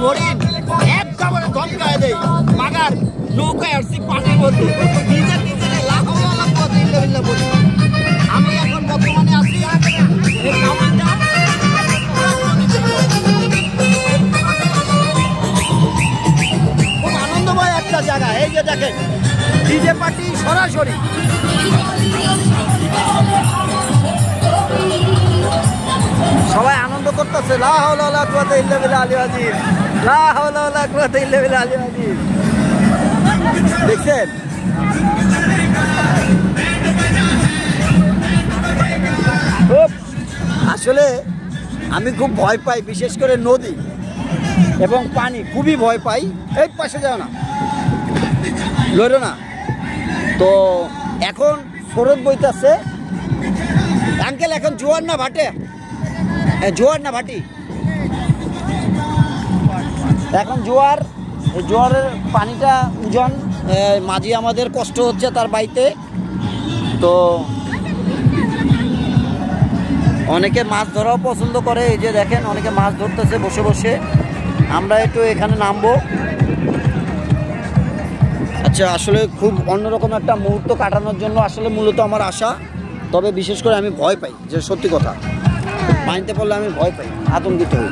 হরিণ একবারে ধমকায় দেয় মাগার নৌকায় আসছি পানির মধ্যে নিজে নিজে লাফাওয়ালা পথে ইল্লা বলি। আমি এখন বর্তমানে আছি এই কামানটা খুব আনন্দময় একটা জায়গা। এই যে দেখেন ডিজে পার্টি সরাসরি সবাই আনন্দ করতেছে। লা হাওলা ওয়ালা কুওয়াতা ইল্লা বিল্লাহ আলী আজিম, লা হাওলা ওয়ালা কুওয়াতা ইল্লা বিল্লাহ আলী আজিম। দেখছেন আসলে আমি খুব ভয় পাই, বিশেষ করে নদী এবং পানি খুবই ভয় পাই। এই পাশে যাও না, লড়ো না। তো এখন স্রোত বইতেছে আঙ্কেল, এখন জোয়ার না ভাটে? জোয়ার না ভাটি? এখন জোয়ার। জোয়ারের পানিটা উজান, মাঝি আমাদের কষ্ট হচ্ছে তার বাড়িতে। তো অনেকে মাছ ধরাও পছন্দ করে। এই যে দেখেন অনেকে মাছ ধরতেছে বসে বসে। আমরা একটু এখানে নামবো। আচ্ছা, আসলে খুব অন্যরকম একটা মুহূর্ত কাটানোর জন্য আসলে মূলত আমার আশা। তবে বিশেষ করে আমি ভয় পাই, যে সত্যি কথা, পানিতে পড়লে আমি ভয় পাই, আতঙ্কিত হই।